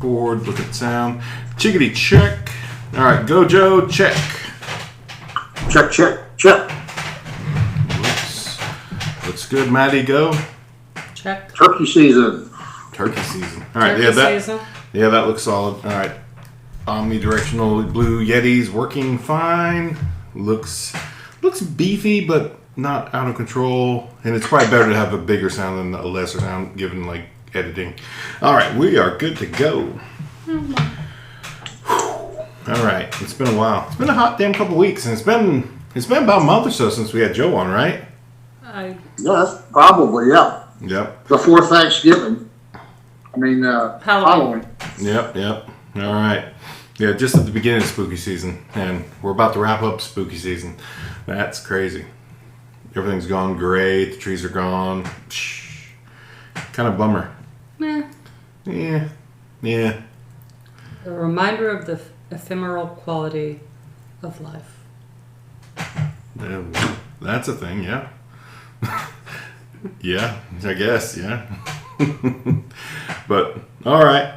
Board, look at sound. Chickadee check. All right, go Joe, check. Check, check, check. Looks good, Maddie, go. Check. Turkey season. Turkey season. All right, Turkey that looks solid. All right, omnidirectional blue Yetis working fine. Looks beefy, but not out of control. And it's probably better to have a bigger sound than a lesser sound, given like editing. All right, we are good to go. All right, it's been a while. It's been a hot damn couple weeks, and it's been about a month or so since we had Joe on, right? Yes, probably, yeah. Yep. Before Thanksgiving. I mean, Halloween. Yep. All right. Yeah, just at the beginning of spooky season, and we're about to wrap up spooky season. That's crazy. Everything's gone gray. The trees are gone. Kind of bummer. Yeah. A reminder of the ephemeral quality of life. That's a thing, yeah. Yeah, I guess, yeah. But, all right.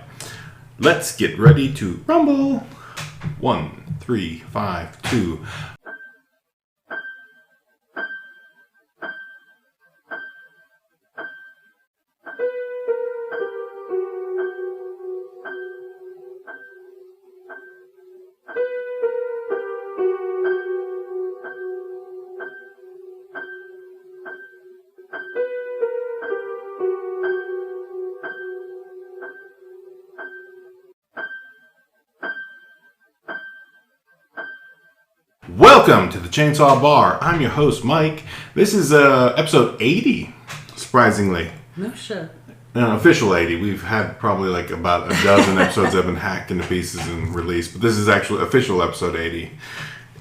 Let's get ready to rumble. 1, 3, 5, 2. Welcome to the Chainsaw Bar. I'm your host, Mike. This is episode 80, surprisingly. No shit. An official 80. We've had probably like about a dozen episodes that have been hacked into pieces and released, but this is actually official episode 80.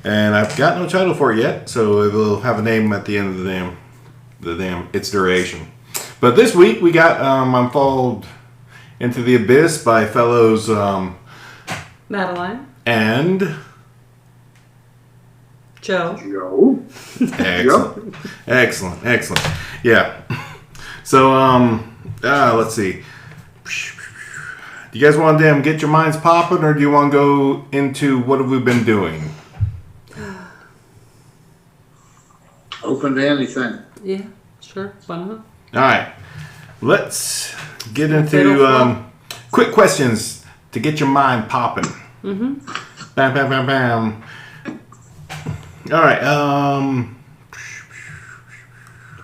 And I've got no title for it yet, so it'll have a name at the end of the damn its duration. But this week we got I'm Followed into the Abyss by fellows Madeline. And Joe. Excellent. Yeah. So, let's see. Do you guys want to get your minds popping, or do you want to go into what have we been doing? Open to anything. Yeah, sure. Why not? All right. Let's get into quick questions to get your mind popping. Mm-hmm. Bam, bam, bam, bam. All right.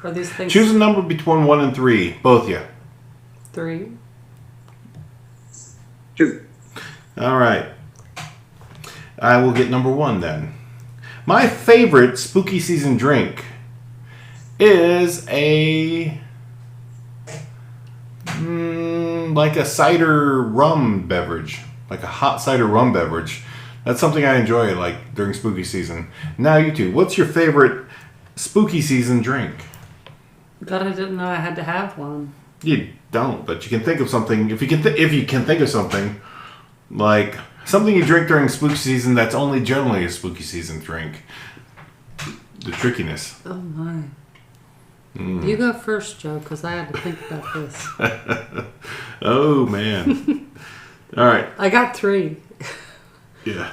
Are these things? Choose a number between 1 and 3. Both of you. 3. 2. All right. I will get number 1 then. My favorite spooky season drink is like a cider rum beverage, like a hot cider rum beverage. That's something I enjoy, like, during spooky season. Now, you two, what's your favorite spooky season drink? God, I didn't know I had to have one. You don't, but you can think of something. If you can think of something, like something you drink during spooky season that's only generally a spooky season drink. The trickiness. Oh, my. You go first, Joe, because I had to think about this. Oh, man. All right. I got 3. Yeah.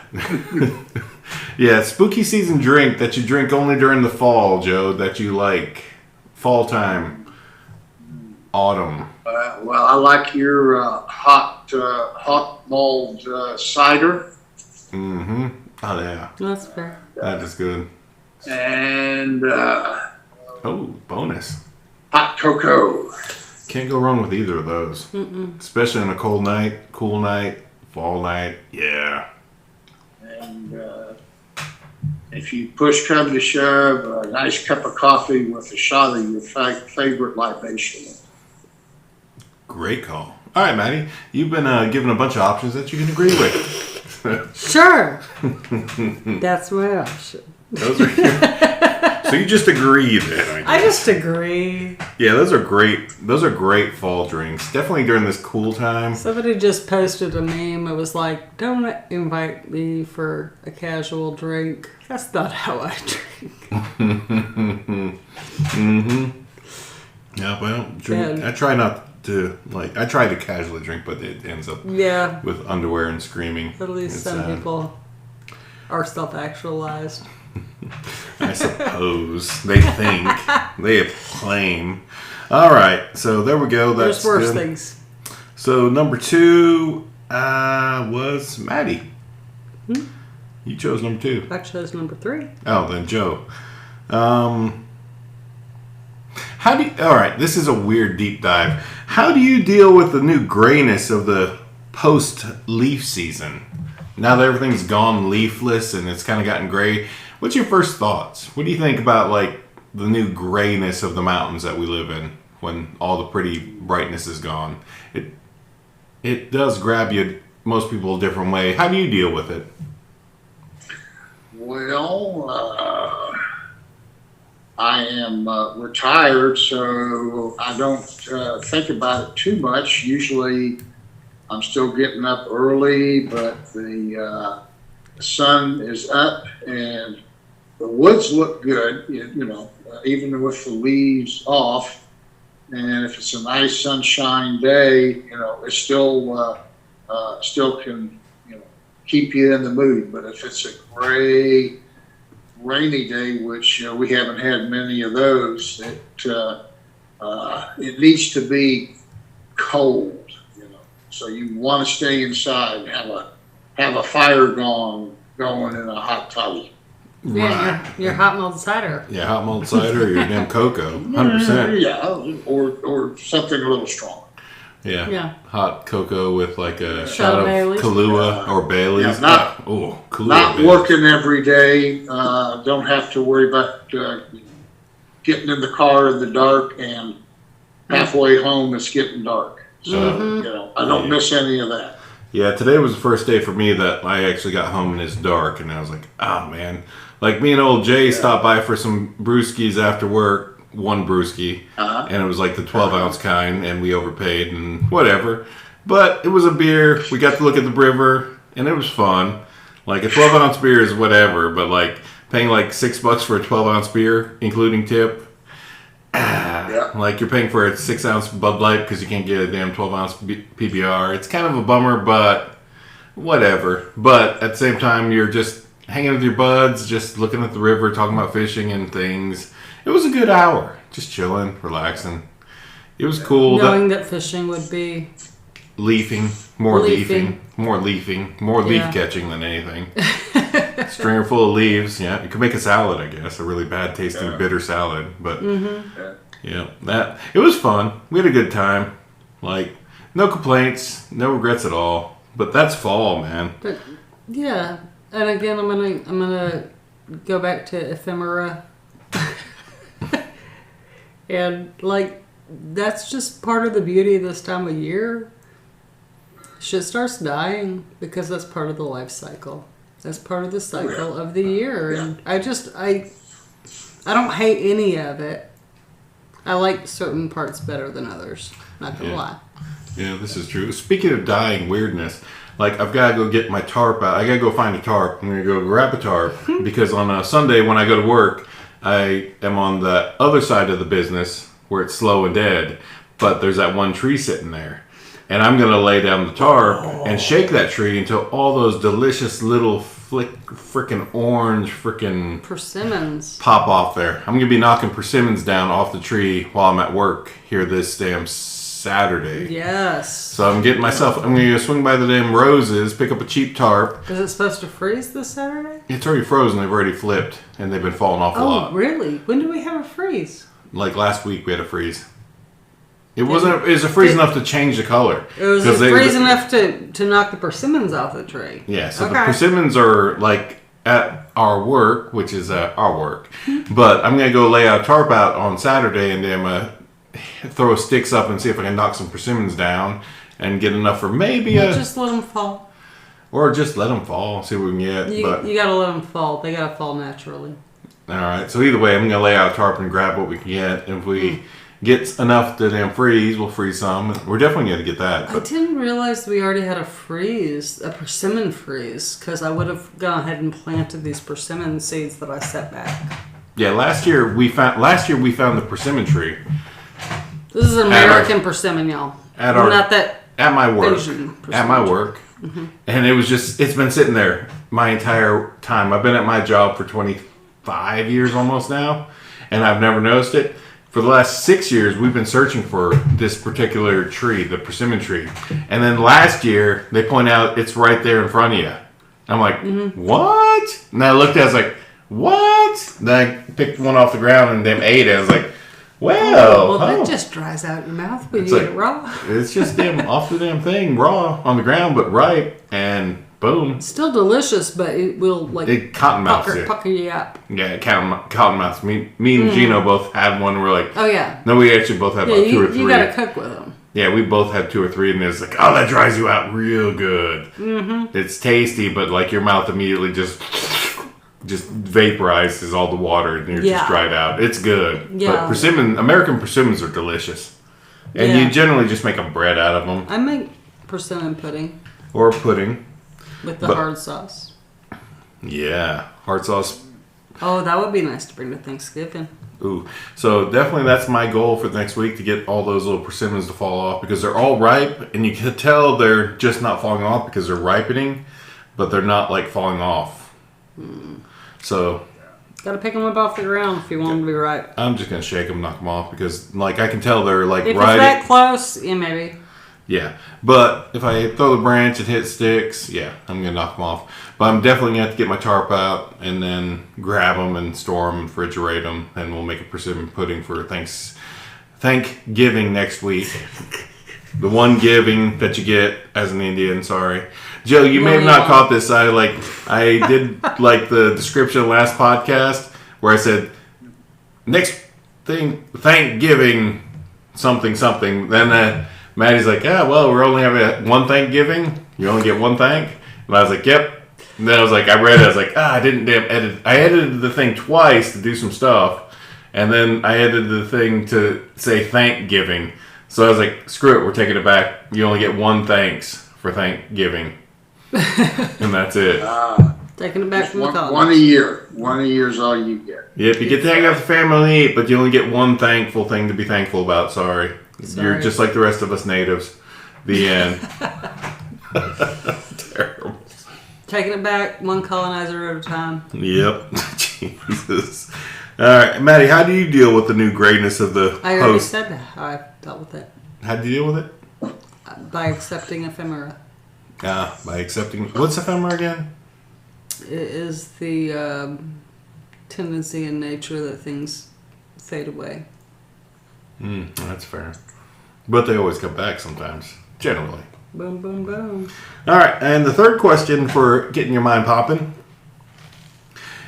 Yeah, spooky season drink that you drink only during the fall, Joe, that you like. Fall time. Autumn. Well, I like your hot mulled cider. Mm-hmm. Oh, yeah. That's fair. That is good. And bonus. hot cocoa. Can't go wrong with either of those. Mm-mm. Especially on a cold night, cool night, fall night. Yeah. And if you push come to shove, a nice cup of coffee with a shot of your favorite libation. Great call. All right, Maddie. You've been given a bunch of options that you can agree with. Sure. That's my option. Those are so you just agree then, I just agree. Yeah, those are great. Those are great fall drinks. Definitely during this cool time. Somebody just posted a meme. It was like, don't invite me for a casual drink. That's not how I drink. Mm-hmm. Yeah, well, drink. I try not to like. I try to casually drink, but it ends up with underwear and screaming. At least some people are self-actualized. I suppose they think they claim. All right, so there we go. That's There's worse good. things. So number 2 was Maddie. You chose number 2. I chose number 3. Oh, then Joe. How do you, all right, this is a weird deep dive. How do you deal with the new grayness of the post-leaf season? Now that everything's gone leafless and it's kind of gotten gray, what's your first thoughts? What do you think about like the new grayness of the mountains that we live in when all the pretty brightness is gone? It does grab you, most people, a different way. How do you deal with it? Well, I am retired, so I don't think about it too much. Usually I'm still getting up early, but the sun is up and the woods look good, even with the leaves off. And if it's a nice sunshine day, it still can, keep you in the mood. But if it's a gray, rainy day, which we haven't had many of those, it needs to be cold. So you want to stay inside and have a fire going in a hot toddy. Yeah, your hot mulled cider. Yeah, hot mulled cider or your damn cocoa, 100%. Yeah, or something a little strong. Yeah, hot cocoa with like a shot of Bailey's. Kahlua or Bailey's. Kahlua. Not working every day. Don't have to worry about getting in the car in the dark and halfway home it's getting dark. So I don't miss any of that. Yeah, today was the first day for me that I actually got home and it's dark, and I was like, oh man. Like me and old Jay stopped by for some brewskis after work, one brewski, and it was like the 12-ounce kind, and we overpaid and whatever. But it was a beer. We got to look at the river, and it was fun. Like a 12-ounce beer is whatever, but like paying like $6 for a 12-ounce beer, including tip. Like you're paying for a 6-ounce Bud Light because you can't get a damn 12-ounce PBR. It's kind of a bummer, but whatever. But at the same time, you're just hanging with your buds, just looking at the river, talking about fishing and things. It was a good hour. Just chilling, relaxing. It was cool. Knowing that fishing would be... Leafing. More leaf catching than anything. Stringer full of leaves. Yeah, you could make a salad, I guess. A really bad tasting bitter salad. But that it was fun. We had a good time. Like no complaints, no regrets at all. But that's fall, man. But yeah, and again, I'm gonna go back to ephemera, and like that's just part of the beauty of this time of year. Shit starts dying because that's part of the life cycle. That's part of the cycle of the year. And I don't hate any of it. I like certain parts better than others. Not gonna lie. Yeah, this is true. Speaking of dying weirdness, like I've got to go get my tarp out. I got to go find a tarp. I'm going to go grab a tarp because on a Sunday when I go to work, I am on the other side of the business where it's slow and dead, but there's that one tree sitting there. And I'm going to lay down the tarp and shake that tree until all those delicious little frickin' orange persimmons pop off there. I'm going to be knocking persimmons down off the tree while I'm at work here this damn Saturday. Yes. So I'm going to swing by the damn roses, pick up a cheap tarp. Is it supposed to freeze this Saturday? It's already frozen. They've already flipped and they've been falling off a lot. Oh, really? When do we have a freeze? Like last week we had a freeze. It was a freeze enough to change the color. It was a freeze enough to knock the persimmons off the tree. Yeah, so the persimmons are like at our work, which is our work. But I'm going to go lay a tarp out on Saturday and then throw sticks up and see if I can knock some persimmons down and get enough for maybe just let them fall. Or just let them fall, see what we can get. You got to let them fall. They got to fall naturally. All right, so either way, I'm going to lay out a tarp and grab what we can get. If we get enough to damn freeze, we'll freeze some. We're definitely going to get that. I didn't realize we already had a persimmon freeze, because I would have gone ahead and planted these persimmon seeds that I set back. Yeah, last year we found the persimmon tree. This is American persimmon, y'all. at Not that my work. Asian At my work. And it's been sitting there my entire time. I've been at my job for 25 years almost now, and I've never noticed it. For the last 6 years, we've been searching for this particular tree, the persimmon tree. And then last year, they point out it's right there in front of you. I'm like, what? And I looked at it, I was like, what? Then I picked one off the ground and them ate it. I was like, well, that just dries out your mouth when you eat it raw. It's just off the damn thing, raw on the ground, but ripe, and boom. Still delicious, but it will pucker you up. Yeah, cottonmouths. Me and Gino both had one. We're like, oh yeah. No, we actually both had about 2 or 3. You gotta cook with them. Yeah, we both had 2 or 3, and it's like, oh, that dries you out real good. Mm-hmm. It's tasty, but like your mouth immediately just vaporizes all the water, and you're just dried out. It's good. Yeah. But American persimmons are delicious, and you generally just make a bread out of them. I make persimmon pudding. Or pudding. With the hard sauce. Yeah, hard sauce. Oh, that would be nice to bring to Thanksgiving. Ooh, so definitely that's my goal for the next week, to get all those little persimmons to fall off, because they're all ripe, and you can tell they're just not falling off because they're ripening, but they're not like falling off. So gotta pick them up off the ground if you want them to be ripe. I'm just gonna shake them, knock them off, because like I can tell they're like if it's that close, yeah, maybe. Yeah, but if I throw the branch, it hits sticks. Yeah, I'm gonna knock them off. But I'm definitely gonna have to get my tarp out and then grab them and store them and refrigerate them, and we'll make a persimmon pudding for Thankgiving next week. The one giving that you get as an Indian. Sorry, Joe, you may have not caught this. I did like the description of the last podcast where I said next thing Thankgiving something. Then Maddie's like, yeah, well, we're only having one Thanksgiving. You only get one thank. And I was like, yep. And then I was like, I read it. I was like, I didn't edit. I edited the thing twice to do some stuff. And then I edited the thing to say Thanksgiving. So I was like, screw it. We're taking it back. You only get one thanks for Thanksgiving. And that's it. Taking it back from the college. One a year. One a year is all you get. Yep, you get to hang out with the family and eat, but you only get one thankful thing to be thankful about. Sorry. You're just like the rest of us natives. The end. Terrible. Taking it back one colonizer at a time. Yep. Jesus. All right, Maddie, how do you deal with the new greatness of the I already said how I dealt with it. How do you deal with it? By accepting ephemera. By accepting... What's ephemera again? It is the tendency in nature that things fade away. That's fair. But they always come back sometimes. Generally. Boom, boom, boom. All right, and the third question for getting your mind popping.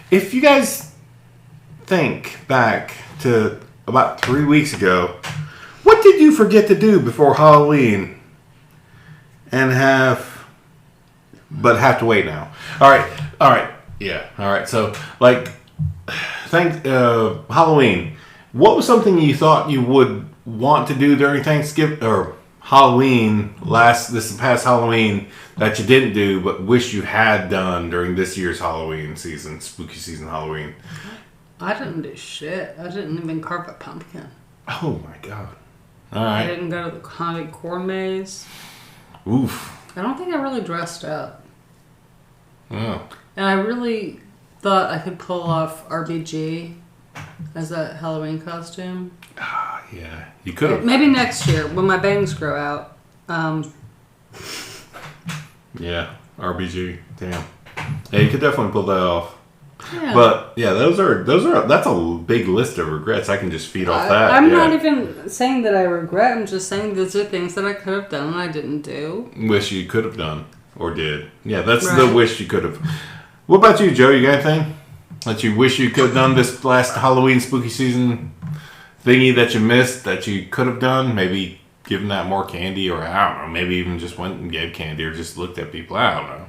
If you guys think back to about 3 weeks ago, what did you forget to do before Halloween and have to wait now? All right, yeah, all right. So, like, Halloween. What was something you thought you would want to do during Thanksgiving or Halloween this past Halloween that you didn't do but wish you had done during this year's Halloween season, spooky season Halloween? I didn't do shit. I didn't even carve a pumpkin. Oh my god. All right. I didn't go to the haunted corn maze. Oof. I don't think I really dressed up. Oh. And I really thought I could pull off RBG as a Halloween costume. Yeah. You could have. Maybe next year when my bangs grow out. Yeah. RBG. Damn. Yeah, you could definitely pull that off. Yeah. But yeah, that's a big list of regrets. I can just feed off that. I'm not even saying that I regret. I'm just saying those are things that I could have done and I didn't do. Wish you could have done or did. Yeah, that's the wish you could have. What about you, Joe? You got anything that you wish you could have done this last Halloween spooky season thingy that you missed that you could have done? Maybe given that more candy, or I don't know. Maybe even just went and gave candy, or just looked at people. I don't know.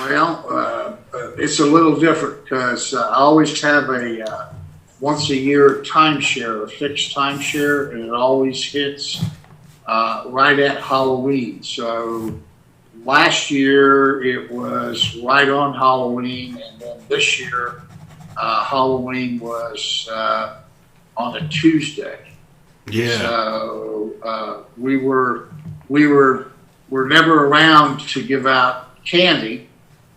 Well, it's a little different because I always have a once a year timeshare, a fixed timeshare, and it always hits right at Halloween. So last year it was right on Halloween, and then this year Halloween was on a Tuesday. Yeah. So we're never around to give out candy,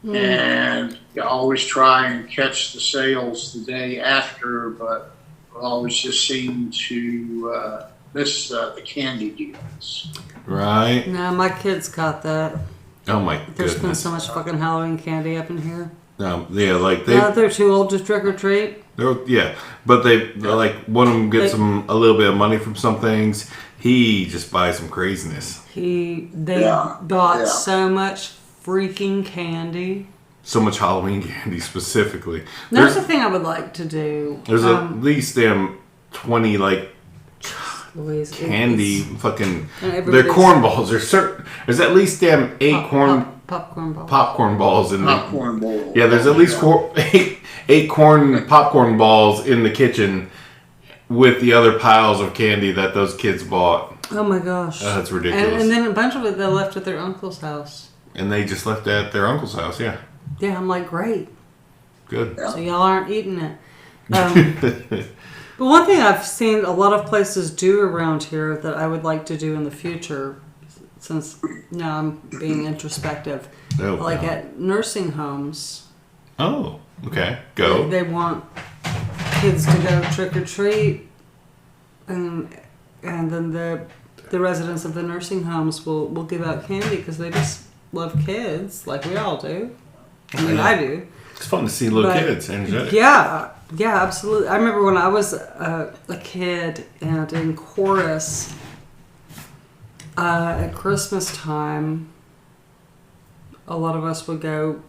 and you always try and catch the sales the day after, but we always just seem to miss the candy deals. Right. No, my kids got that. Oh my There's been goodness. so much fucking Halloween candy up in here. Yeah, like Now they're too old to trick or treat. yeah, but they're like one of them gets them a little bit of money from some things. He just buys some craziness. They Yeah, bought yeah. so much freaking candy. So much Halloween candy specifically. That's the thing I would like to do. There's at least 20 like Louise, candy fucking. and They're everybody's- cornballs. There's at least popcorn balls. popcorn balls in the. Popcorn bowl. Yeah, there's at least eight corn popcorn balls in the kitchen with the other piles of candy that those kids bought. Oh my gosh. That's ridiculous. And then a bunch of it they left at their uncle's house. And they just left it at their uncle's house, yeah. Yeah, I'm like, great. Good. So y'all aren't eating it. But one thing I've seen a lot of places do around here that I would like to do in the future, since now I'm being introspective, Oh, like wow. at nursing homes, Oh, okay. Go. they want kids to go trick or treat, and then the residents of the nursing homes will give out candy because they just love kids like we all do. I mean, I do. It's fun to see little But- kids. Energetic. Yeah, absolutely. I remember when I was a kid and in chorus at Christmas time, a lot of us would go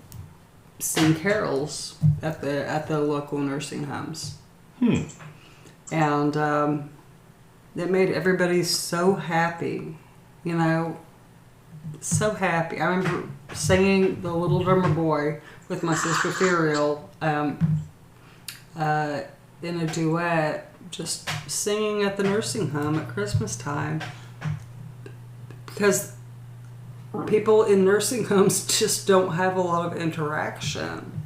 sing carols at the local nursing homes. And it made everybody so happy, you know, so happy. I remember singing The Little Drummer Boy with my sister Furiel in a duet, just singing at the nursing home at Christmas time, because people in nursing homes just don't have a lot of interaction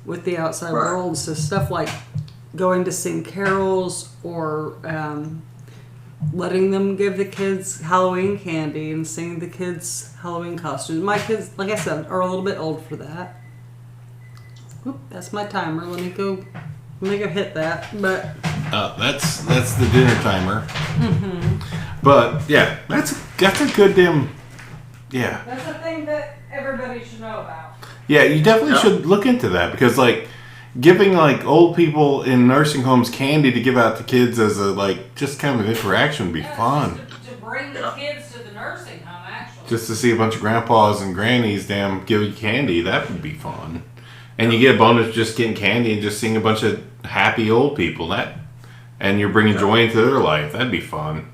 with the outside Right. world. So stuff like going to sing carols or letting them give the kids Halloween candy and sing the kids Halloween costumes. My kids, like I said, are a little bit old for that. Oop, that's my timer. Let me go hit that. But That's the dinner timer. But yeah, that's a good damn. Yeah, that's a thing that everybody should know about. yeah. You definitely Yeah. should look into that because like giving like old people in nursing homes candy to give out to kids as a like just kind of interaction would be fun. To bring the kids to the nursing home, actually. Just to see a bunch of grandpas and grannies damn give you candy, that would be fun. And you get a bonus just getting candy and just seeing a bunch of happy old people. And you're bringing joy into their life. That'd be fun.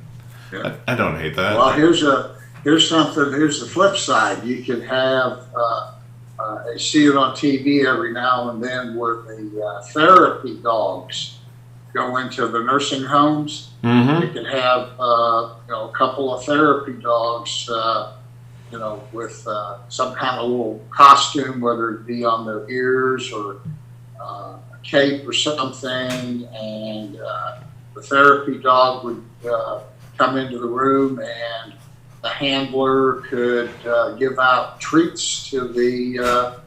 Yeah. I don't hate that. Well, here's the flip side. You can have, I see it on TV every now and then where the therapy dogs go into the nursing homes. Mm-hmm. You can have, a couple of therapy dogs, with some kind of little costume, whether it be on their ears or a cape or something, and the therapy dog would come into the room, and the handler could give out treats to the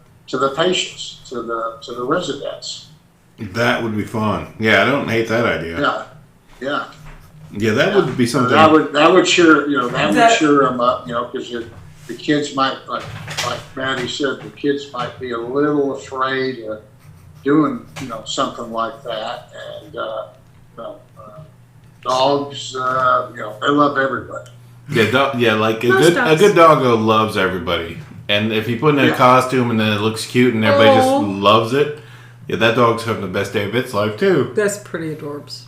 patients, to the residents. That would be fun. Yeah, I don't hate that idea. Yeah. Yeah, that would be something. That would cheer them up, because the kids might, like Maddie said, the kids might be a little afraid of doing, something like that. And dogs, they love everybody. Yeah, like Most a dogs. good doggo loves everybody. And if you put in a costume and then it looks cute and everybody just loves it, yeah, that dog's having the best day of its life too. That's pretty adorbs.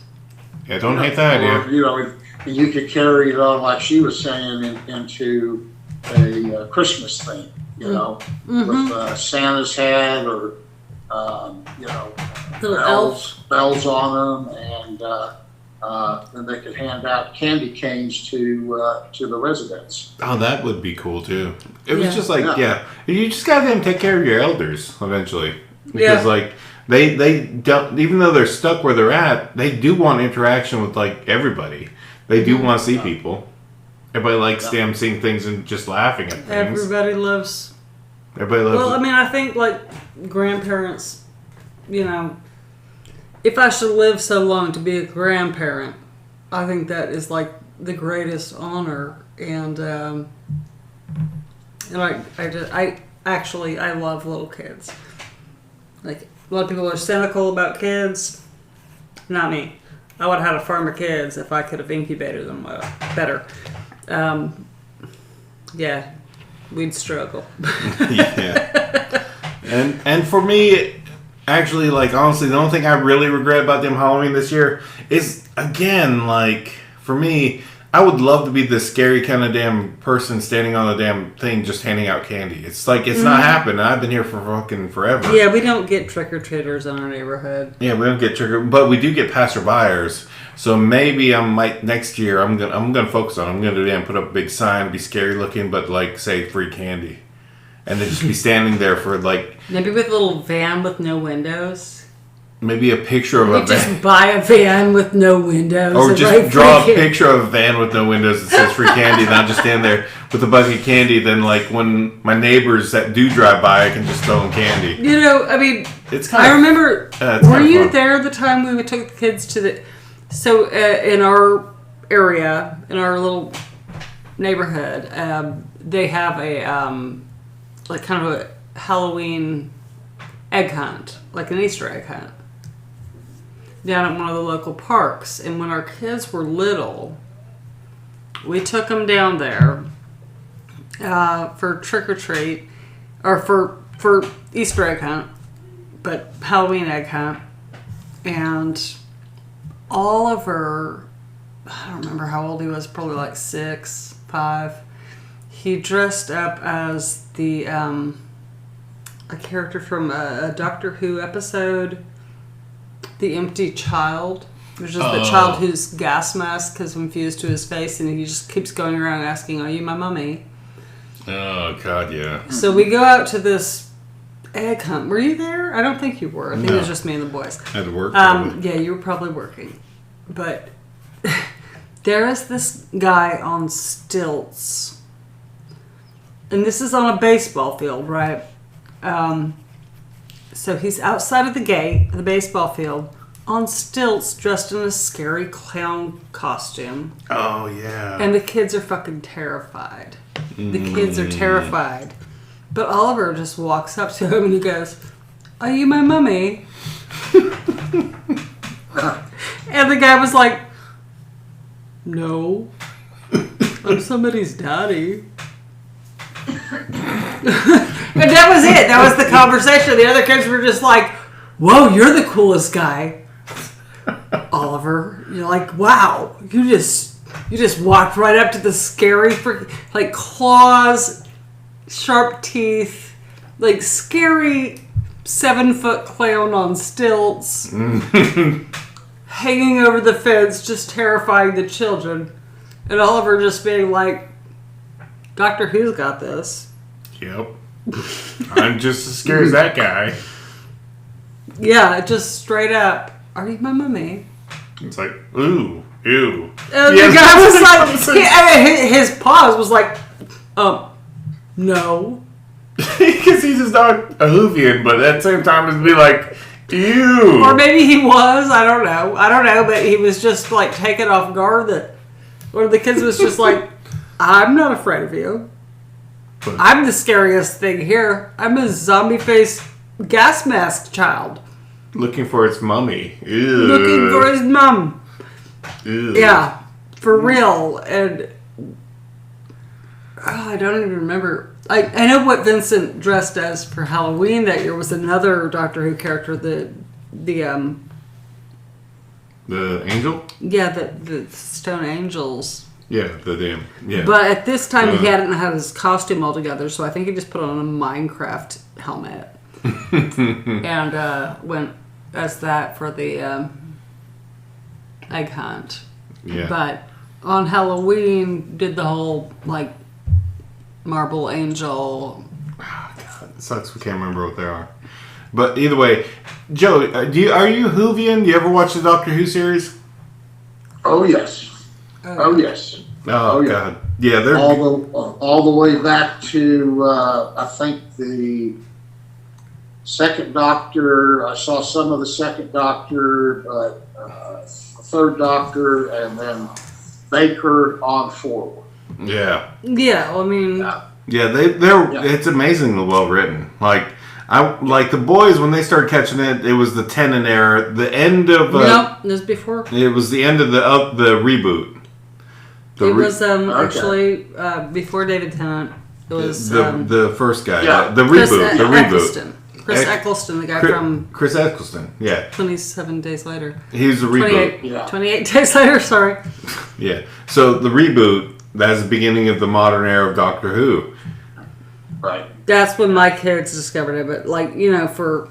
Yeah, don't hate that idea. Or, you could carry it on, like she was saying, into a Christmas theme, with Santa's hat or, Little elf. bells on them, and then they could hand out candy canes to the residents. Oh, that would be cool too. It was Yeah. just like, Yeah. you just gotta have them take care of your elders eventually. Because Yeah. like, They don't, even though they're stuck where they're at, they do want interaction with like everybody. They do want to see people. Everybody likes them seeing things and just laughing at things. Everybody loves. Everybody loves. Well, I mean, I think like grandparents, you know, if I should live so long to be a grandparent, I think that is like the greatest honor. And I actually love little kids. Like a lot of people are cynical about kids. Not me. I would have had a farm of kids if I could have incubated them better. Yeah, we'd struggle. Yeah. And for me, actually, like, honestly, the only thing I really regret about them Halloween this year is, again, like, for me, I would love to be the scary kind of damn person standing on a damn thing just handing out candy. It's like, it's not happening. I've been here for fucking forever. Yeah, we don't get trick-or-treaters in our neighborhood. Yeah, we don't get but we do get passerbyers. So maybe next year I'm gonna focus on. I'm gonna do that and put up a big sign, be scary looking, but like say free candy, and then just be standing there for like maybe with a little van with no windows. Maybe a picture of a van. Just buy a van with no windows. Or just draw a picture of a van with no windows that says free candy, and I'll just stand there with a bucket of candy. Then, like, when my neighbors that do drive by, I can just throw them candy. You know, I mean, it's kind I remember, were you fun. there the time we took the kids to the... So, in our area, in our little neighborhood, they have a, like, kind of a Halloween egg hunt, like an Easter egg hunt, down at one of the local parks. And when our kids were little, we took them down there for trick or treat, or for Easter egg hunt, but Halloween egg hunt. And Oliver, I don't remember how old he was, probably like 6, 5. He dressed up as the a character from a Doctor Who episode, The Empty Child, which is the child whose gas mask has been fused to his face, and he just keeps going around asking, "Are you my mummy?" Oh, God, yeah. So we go out to this egg hunt. Were you there? I don't think you were. I think it was just me and the boys. I had to work. Yeah, you were probably working. But there is this guy on stilts. And this is on a baseball field, right? So he's outside of the gate, the baseball field, on stilts, dressed in a scary clown costume. Oh, yeah. And the kids are fucking terrified. The kids are terrified. But Oliver just walks up to him and he goes, "Are you my mummy?" And the guy was like, "No, I'm somebody's daddy." And that was it. That was the conversation. The other kids were just like, "Whoa, you're the coolest guy, Oliver." You're like, "Wow, you just walked right up to the scary, like claws, sharp teeth, like scary 7-foot clown on stilts, hanging over the fence, just terrifying the children." And Oliver just being like, "Doctor Who's got this." Yep. I'm just as scary as that guy. Yeah, just straight up, "Are you my mummy?" It's like, ooh, ew. And the guy was like, his pause was like, no. Because he's just not a Hoovian, but at the same time, it'd be like, ew. Or maybe he was, I don't know, but he was just like taken off guard that one of the kids was just like, "I'm not afraid of you. I'm the scariest thing here. I'm a zombie-faced gas mask child. Looking for its mummy. Ew. Looking for his mum." Ew. Yeah, for real. And I don't even remember. I know what Vincent dressed as for Halloween that year was another Doctor Who character. The angel? Yeah, the Stone Angels. Yeah, yeah. But at this time, he hadn't had his costume all together, so I think he just put on a Minecraft helmet and went as that for the egg hunt. Yeah. But on Halloween, did the whole like Marble Angel. Oh, God, it sucks. We can't remember what they are. But either way, Joe, are you Whovian? Do you ever watch the Doctor Who series? Oh yes. Oh yes. Oh, yeah. God. Yeah, they're all the way back to I think the second Doctor. I saw some of the second Doctor, but third Doctor, and then Baker on forward. Yeah. Yeah, well, I mean, Yeah, it's amazingly well written. Like the boys when they started catching it, it was the Tennant era, the end of no, this was before. it was the end of the reboot. It was actually before David Tennant. It was the first guy, Yeah. the reboot, the reboot. Chris Eccleston, the guy from Chris Eccleston, yeah. 27 Days Later. He's the reboot. 28 Days Later, sorry. Yeah. So the reboot, that's the beginning of the modern era of Doctor Who. Right. That's when my kids discovered it, but like, you know, for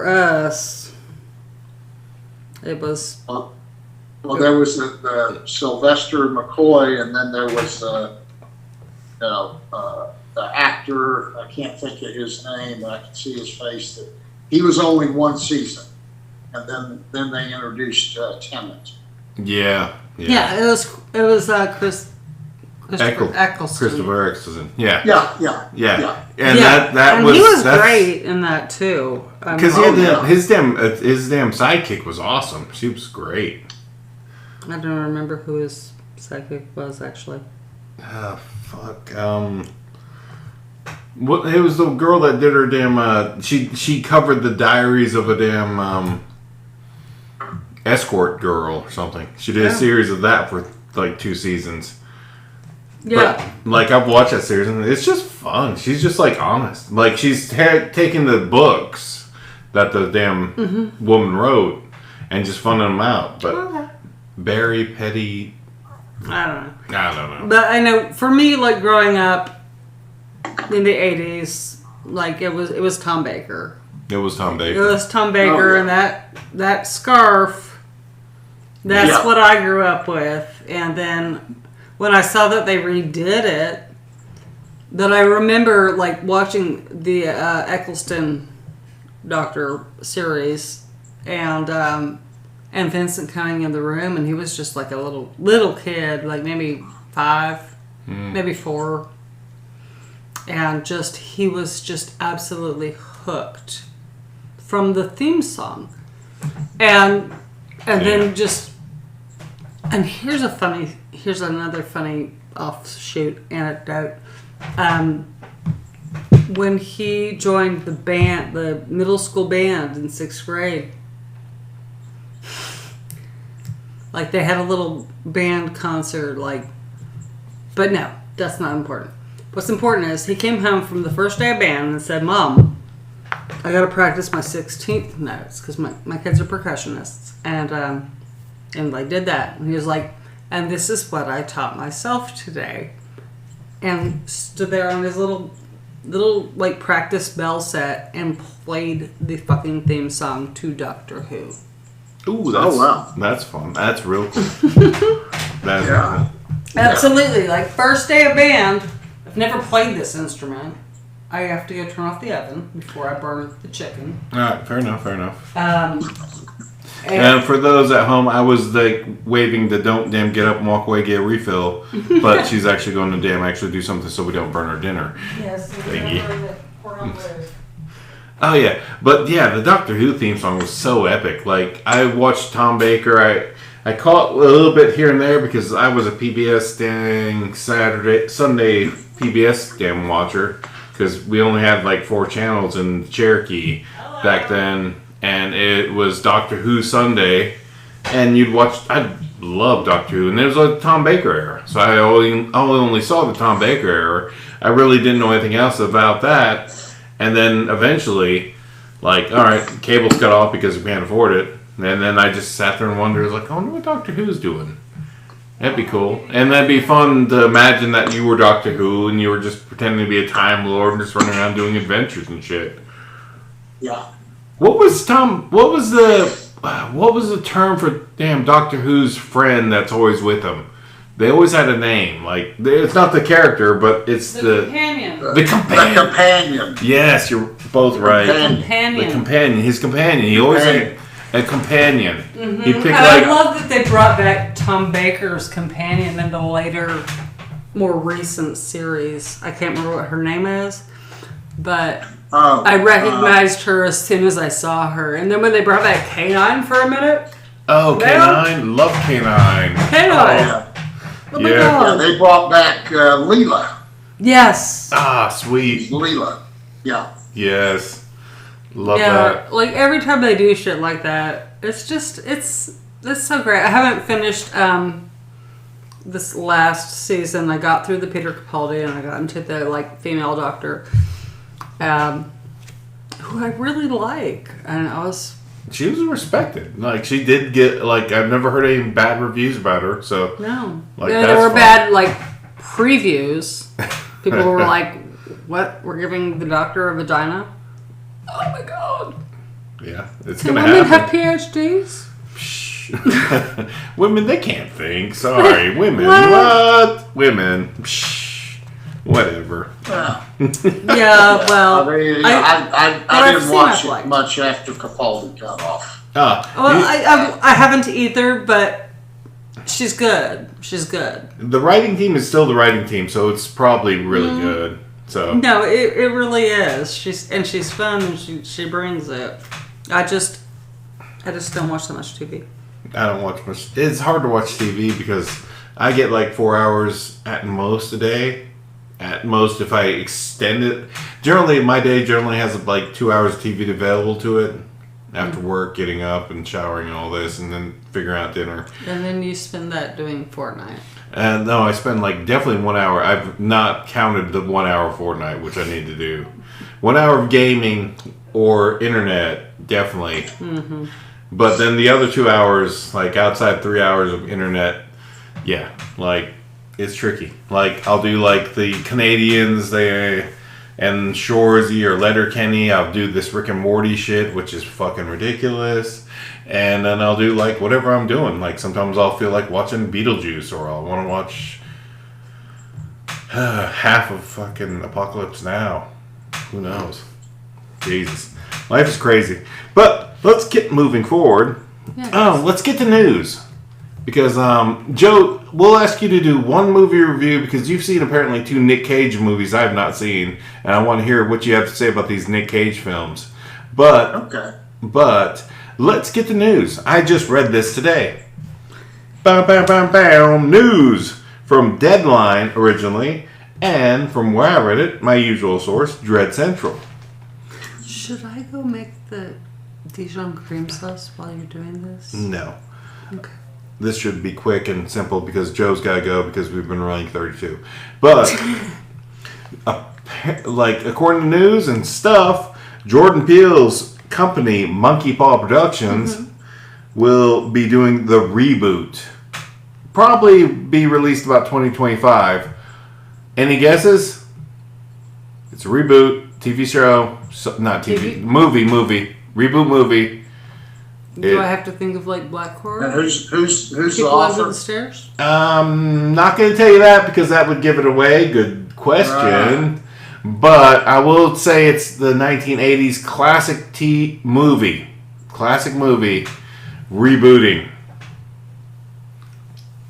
us, it was... Well, there was the Sylvester McCoy, and then there was the actor. I can't think of his name, but I can see his face. That he was only one season, and then they introduced Tennant. Yeah. Yeah, it was Christopher Eccleston. Christopher Eccleston. Yeah. Yeah. And yeah. that he was great in that too. Because his damn sidekick was awesome. She was great. I don't remember who his sidekick was actually. Fuck. What? It was the girl that did her damn. She covered the diaries of a damn escort girl or something. She did a series of that for like 2 seasons. Yeah. But, like, I've watched that series and it's just fun. She's just like honest. Like she's taking the books that the damn woman wrote and just funning them out. But Barry Petty. I don't know. know. But I know for me, like growing up in the 80s, like it was Tom Baker. It was Tom Baker. It was Tom Baker and that scarf. That's what I grew up with. And then when I saw that they redid it, that I remember like watching the Eccleston Doctor series and Vincent coming in the room, and he was just like a little kid, like maybe 5, maybe 4, and he was just absolutely hooked from the theme song, and then here's another funny offshoot anecdote. When he joined the band, the middle school band in 6th grade. Like, they had a little band concert, but no, that's not important. What's important is he came home from the first day of band and said, Mom, I got to practice my 16th notes because my kids are percussionists. And did that. And he was like, and this is what I taught myself today. And stood there on his little practice bell set and played the fucking theme song to Doctor Who. Ooh, that's fun. That's real cool. That's cool. Absolutely. Like, first day of band, I've never played this instrument. I have to go turn off the oven before I burn the chicken. Alright, fair enough. And for those at home, I was like waving the don't damn get up and walk away, get a refill, but she's actually going to damn actually do something so we don't burn our dinner. yes, Thingy. Oh yeah, but yeah, the Doctor Who theme song was so epic. Like, I watched Tom Baker. I caught a little bit here and there because I was a PBS Sunday PBS damn watcher because we only had like 4 channels in Cherokee back then, and it was Doctor Who Sunday, and you'd watch. I loved Doctor Who, and it was a Tom Baker era, so I only saw the Tom Baker era. I really didn't know anything else about that. And then eventually, like, all right, cable's cut off because we can't afford it. And then I just sat there and wondered, like, I wonder what Doctor Who's doing. That'd be cool. And that'd be fun to imagine that you were Doctor Who and you were just pretending to be a Time Lord and just running around doing adventures and shit. Yeah. What was the term for damn Doctor Who's friend that's always with him? They always had a name. Like, it's not the character, but it's the companion. The companion. The companion. Yes, you're both right. Companion. The companion. His companion. He always had a companion. Mm-hmm. He picked I love that they brought back Tom Baker's companion in the later, more recent series. I can't remember what her name is, but I recognized her as soon as I saw her. And then when they brought back K9 for a minute. Oh, K9. Love K9. K9. Oh my Yeah. God. Yeah, they brought back Leela. Yes. Ah, sweet. Leela. Yeah. Yes. Love that. Like every time they do shit like that, it's so great. I haven't finished this last season. I got through the Peter Capaldi and I got into the like female doctor, who I really like, and She was respected. Like, she did get, like, I've never heard any bad reviews about her, so. no. Like, there that's were fun. bad like previews. People were like, "What? We're giving the doctor a vagina?" Oh my god! Yeah, it's Do gonna women happen. have PhDs? Women, they can't think. Sorry, women. What? What? Women. Psh, whatever. Yeah, well, I mean, I've I didn't seen watch I've liked. it much after Capaldi got off. Well, I haven't either, but she's good. She's good. The writing team is still the writing team, so it's probably really good. So No, it really is. She's fun and she brings it. I just don't watch so much TV. I don't watch much. It's hard to watch TV because I get like 4 hours at most a day. At most, if I extend it. Generally, my day generally has like 2 hours of TV available to it. After work, getting up and showering and all this, and then figuring out dinner. And then you spend that doing Fortnite. And no, I spend like definitely 1 hour. I've not counted the 1 hour Fortnite, which I need to do. 1 hour of gaming or internet, definitely. Mm-hmm. But then the other 2 hours, like outside 3 hours of internet, yeah, like it's tricky. Like I'll do like the Canadians there and Shoresy or Letterkenny. I'll do this Rick and Morty shit, which is fucking ridiculous. And then I'll do like whatever I'm doing. Like sometimes I'll feel like watching Beetlejuice, or I'll want to watch half of fucking Apocalypse Now. Who knows? Jesus. Life is crazy. But let's get moving forward. Yes. Let's get to news. Because, Joe, we'll ask you to do one movie review because you've seen apparently 2 Nick Cage movies I have not seen. And I want to hear what you have to say about these Nick Cage films. But let's get to news. I just read this today. Bam, bam, bam, bam. News from Deadline originally. And from where I read it, my usual source, Dread Central. Should I go make the Dijon cream sauce while you're doing this? No. Okay. This should be quick and simple because Joe's got to go because we've been running 32. But, like, according to news and stuff, Jordan Peele's company, Monkey Paw Productions, will be doing the reboot. Probably be released about 2025. Any guesses? It's a reboot, TV show, not TV, movie, reboot movie. Do I have to think of like Black Horror? And who's the People Under author? the Stairs? Not going to tell you that because that would give it away. Good question. But I will say it's the 1980s classic movie. Classic movie. Rebooting.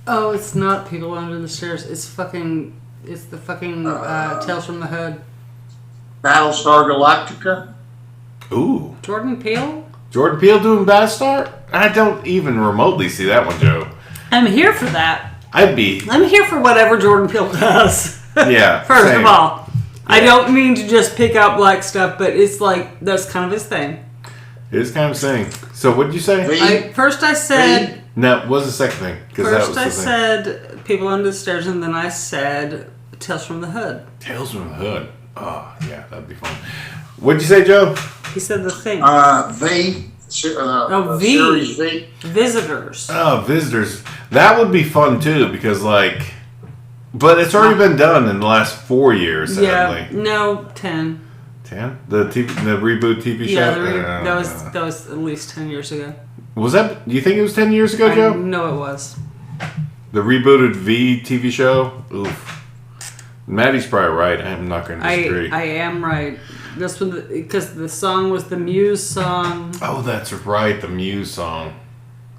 Oh, it's not People Under the Stairs. It's the fucking Tales from the Hood. Battlestar Galactica. Ooh. Jordan Peele? Jordan Peele doing Battlestar? I don't even remotely see that one, Joe. I'm here for that. I'm here for whatever Jordan Peele does. Yeah. First same. of all, I don't mean to just pick out black stuff, but it's like that's kind of his thing. It is kind of saying. So what did you say? First I said. No, what was the second thing? First I said People Under the Stairs, and then I said Tales from the Hood. Tales from the Hood. Oh, yeah, that'd be fun. What'd you say, Joe? He said the thing. Series V. Visitors. Oh, Visitors. That would be fun, too, because, like... But it's already been done in the last 4 years, sadly. Yeah, no, 10. 10? The reboot TV show? Yeah, that was at least 10 years ago. Was that... Do you think it was 10 years ago, Joe? No, it was. The rebooted V TV show? Oof. Maddie's probably right. I'm not going to disagree. I am right. This one, because the song was the Muse song. Oh, that's right. The Muse song.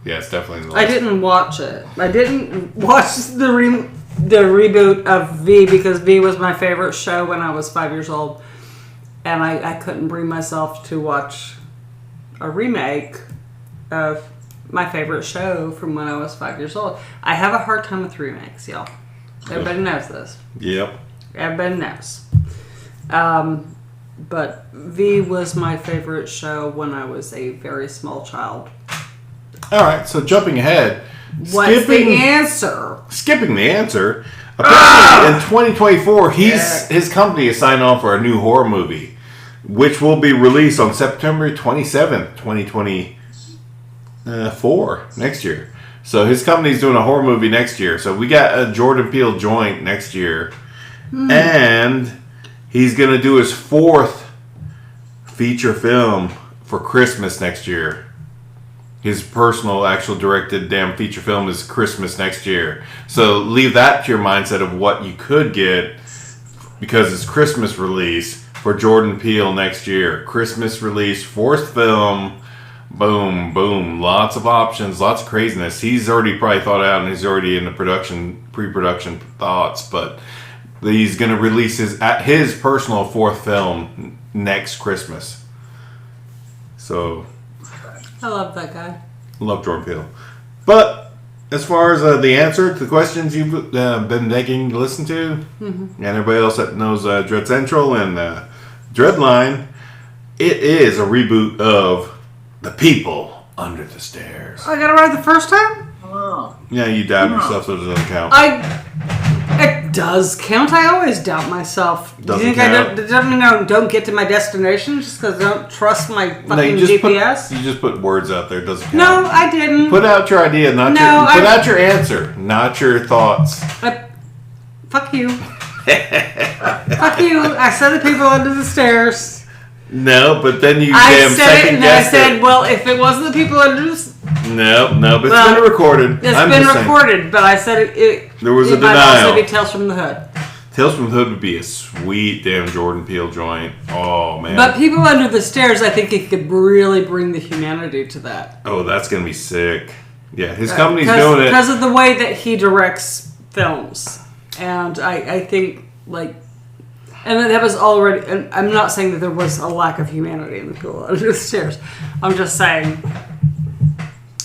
Yeah, it's definitely in the list. I didn't watch it. I didn't watch the reboot of V because V was my favorite show when I was 5 years old. And I couldn't bring myself to watch a remake of my favorite show from when I was 5 years old. I have a hard time with remakes, y'all. Everybody knows this. Yep. Everybody knows. But V was my favorite show when I was a very small child. All right, so jumping ahead. What's the answer? Skipping the answer. Apparently, in 2024, his company is signed on for a new horror movie, which will be released on September 27th, 2024, next year. So his company's doing a horror movie next year. So we got a Jordan Peele joint next year. And he's going to do his 4th feature film for Christmas next year. His personal, actual directed damn feature film is Christmas next year. So leave that to your mindset of what you could get because it's Christmas release for Jordan Peele next year. Christmas release, 4th film, boom, boom. Lots of options, lots of craziness. He's already probably thought out and he's already in the pre-production thoughts, but he's going to release his personal 4th film next Christmas. So... I love that guy. Love Jordan Peele. But as far as the answer to the questions you've been begging to listen to, and everybody else that knows Dread Central and Dreadline, it is a reboot of The People Under the Stairs. I got it right the first time? Oh. Yeah, you doubted yourself, so it doesn't count. It does count. I always doubt myself. Doesn't you think count. Does that mean I don't get to my destination just because I don't trust my fucking GPS? You just put words out there. It doesn't count. No, I didn't. Put out your idea, put out your answer, not your thoughts. Fuck you. Fuck you. I said The People Under the Stairs. No, but then you I damn said second it, and guessed I said, well, if it wasn't The People Under the Stairs. No, but it's been recorded. It's been recorded, but I said it there was a might denial. also be Tales from the Hood. Tales from the Hood would be a sweet damn Jordan Peele joint. Oh, man. But People Under the Stairs, I think it could really bring the humanity to that. Oh, that's going to be sick. Yeah, his company's doing it. Because of the way that he directs films. And I think, like... And that was already... And I'm not saying that there was a lack of humanity in The People Under the Stairs. I'm just saying...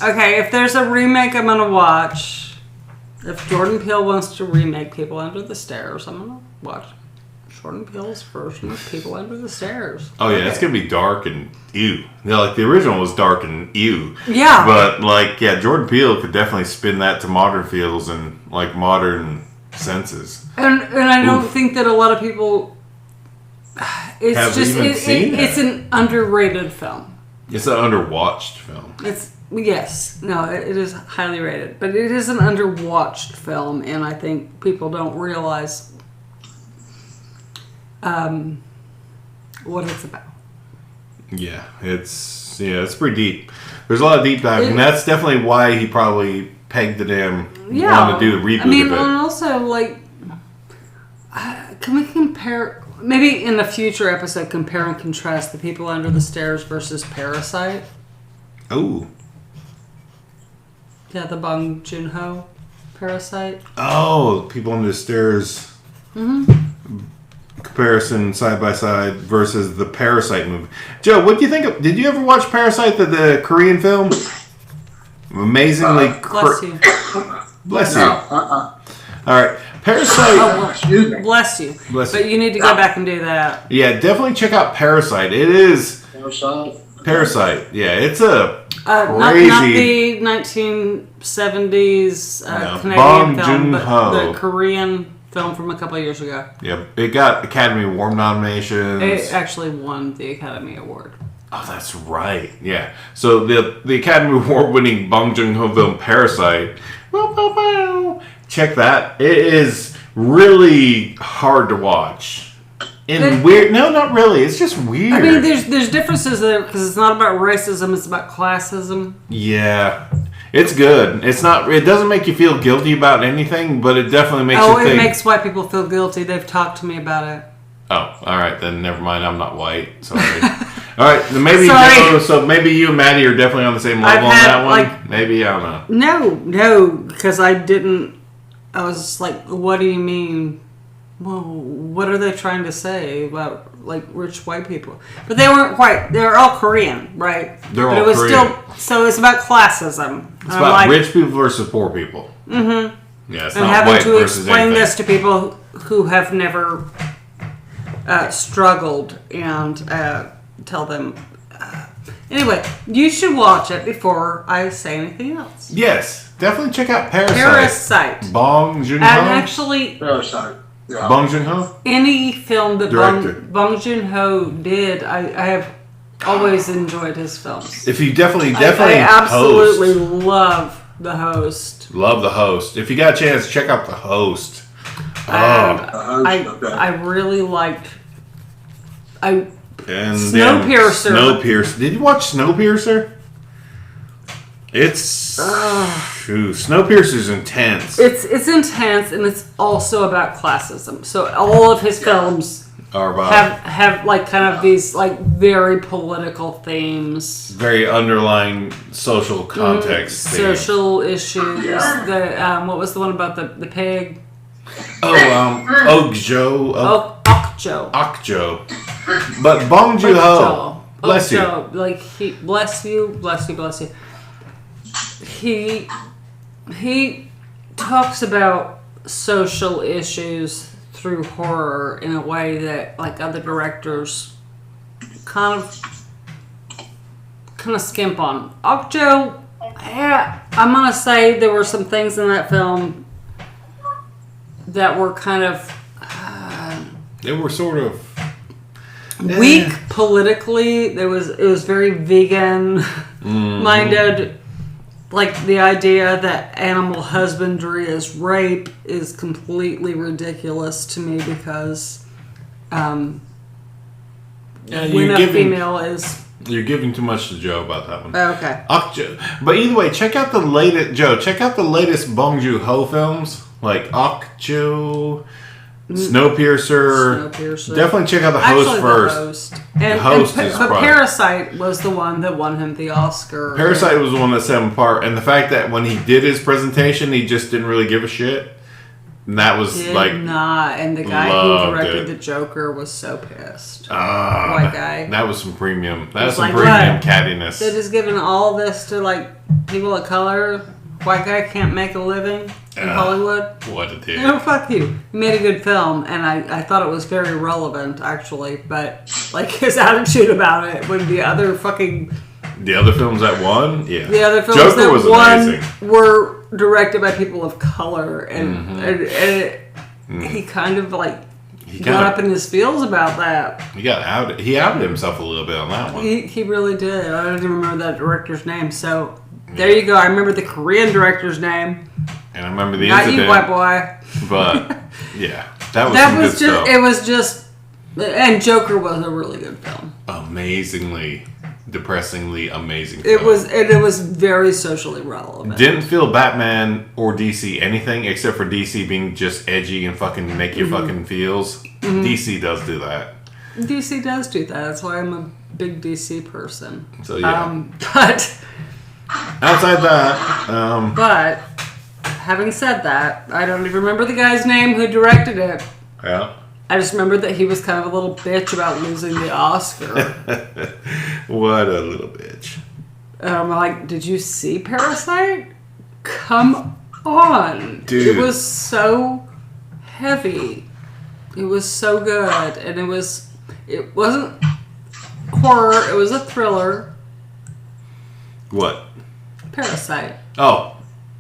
Okay, if there's a remake I'm going to watch... If Jordan Peele wants to remake People Under the Stairs, I'm going to watch Jordan Peele's version of People Under the Stairs. Oh, yeah, it's going to be dark and ew. Yeah, like, the original was dark and ew. Yeah. But, like, yeah, Jordan Peele could definitely spin that to modern feels and, like, modern senses. And I don't think that a lot of people... It's it's an underrated film. It's an underwatched film. Yes, no, it is highly rated, but it is an underwatched film, and I think people don't realize what it's about. Yeah, it's pretty deep. There's a lot of deep dive, and that's definitely why he probably pegged the damn wanted to do the reboot of it. And also, like, can we compare? Maybe in a future episode, compare and contrast The People Under the Stairs versus Parasite. Oh. Yeah, the Bong Joon-ho Parasite. Oh, People Under the Stairs. Comparison side by side versus the Parasite movie. Joe, what do you think of... Did you ever watch Parasite, the Korean film? Amazingly... Bless you. Bless you. No, All right. Parasite... Excuse me. Bless you. Bless But you need to go back and do that. Yeah, definitely check out Parasite. It is... Parasite. Yeah, it's a Not crazy... the 1970s Canadian Bong film, but Joon-ho. the Korean film from a couple of years ago. Yeah, it got Academy Award nominations. It actually won the Academy Award. Oh, that's right. Yeah. So the Academy Award winning Bong Joon-ho film Parasite. Check that. It is really hard to watch. And weird. No, not really. It's just weird. I mean, there's differences there because it's not about racism. It's about classism. Yeah. It's good. It's not. It doesn't make you feel guilty about anything, but it definitely makes you think. It makes white people feel guilty. They've talked to me about it. Oh, all right. Then never mind. I'm not white. Sorry. All right. Then maybe Sorry. so maybe you and Maddie are definitely on the same level on that one. Maybe I don't know. No, because I didn't. I was just like, what do you mean? Well, what are they trying to say about like rich white people? But they weren't quite. They were all Korean, right? They're but all it was Korean. so it's about classism. It's about rich people versus poor people. Mm-hmm. Yeah, it's and not having white to versus explain anything. this to people who have never struggled and tell them. Anyway, you should watch it before I say anything else. Yes, definitely check out Parasite. Parasite. Bong Joon-ho. And actually, Parasite. Yeah. Bong Joon-ho. any film that Director. Bong Joon-ho did, I have always enjoyed his films. If you definitely I absolutely Host. love The Host. Love The Host. If you got a chance, check out The Host. I really liked. And Snowpiercer. Snowpiercer. Did you watch Snowpiercer? It's Snowpiercer's intense. It's intense, and it's also about classism. So all of his films Are about have like kind of these like very political themes, very underlying social context. themes. social issues. The what was the one about the pig? Okjo. Okjo. Okjo. But Bong Joon-ho, bless you. Like bless you. He talks about social issues through horror in a way that like other directors kind of skimp on. Okjo, yeah, I'm gonna say there were some things in that film that were kind of They were sort of weak politically. It was very vegan minded. Like the idea that animal husbandry is rape is completely ridiculous to me because when a female is... You're giving too much to Joe about that one. Okay. Okjo. But either way, check out the latest Bong Joon-ho films like Okjo, Snowpiercer. Definitely check out The Host first. The Host. But Parasite was the one that won him the Oscar. Parasite was the one that set him apart, and the fact that when he did his presentation, he just didn't really give a shit. And that was and the guy who directed the Joker was so pissed. White guy. That was some premium. That was some like, premium what? cattiness. They're just giving all this to like people of color. White guy can't make a living in Hollywood. What a dick. No, fuck you. He made a good film, and I thought it was very relevant, actually. But, like, his attitude about it when the other films that won? Yeah. The other films Joker that was won amazing. Were directed by people of color, and he kind of, like, got up in his feels about that. He outed himself a little bit on that one. He really did. I don't even remember that director's name, so... There you go. I remember the Korean director's name. And I remember the Not incident. you, white boy. But, yeah. That was good stuff. It was just... And Joker was a really good film. Amazingly, depressingly amazing It film. it was very socially relevant. Didn't feel Batman or DC anything except for DC being just edgy and fucking make you fucking feels. DC does do that. DC does do that. That's why I'm a big DC person. So, yeah. But... Outside that, But, having said that, I don't even remember the guy's name who directed it. yeah. I just remember that he was kind of a little bitch about losing the Oscar. What a little bitch. I'm like, did you see Parasite? Come on. Dude. It was so heavy. It was so good. And it wasn't horror, it was a thriller. What? Parasite. Oh,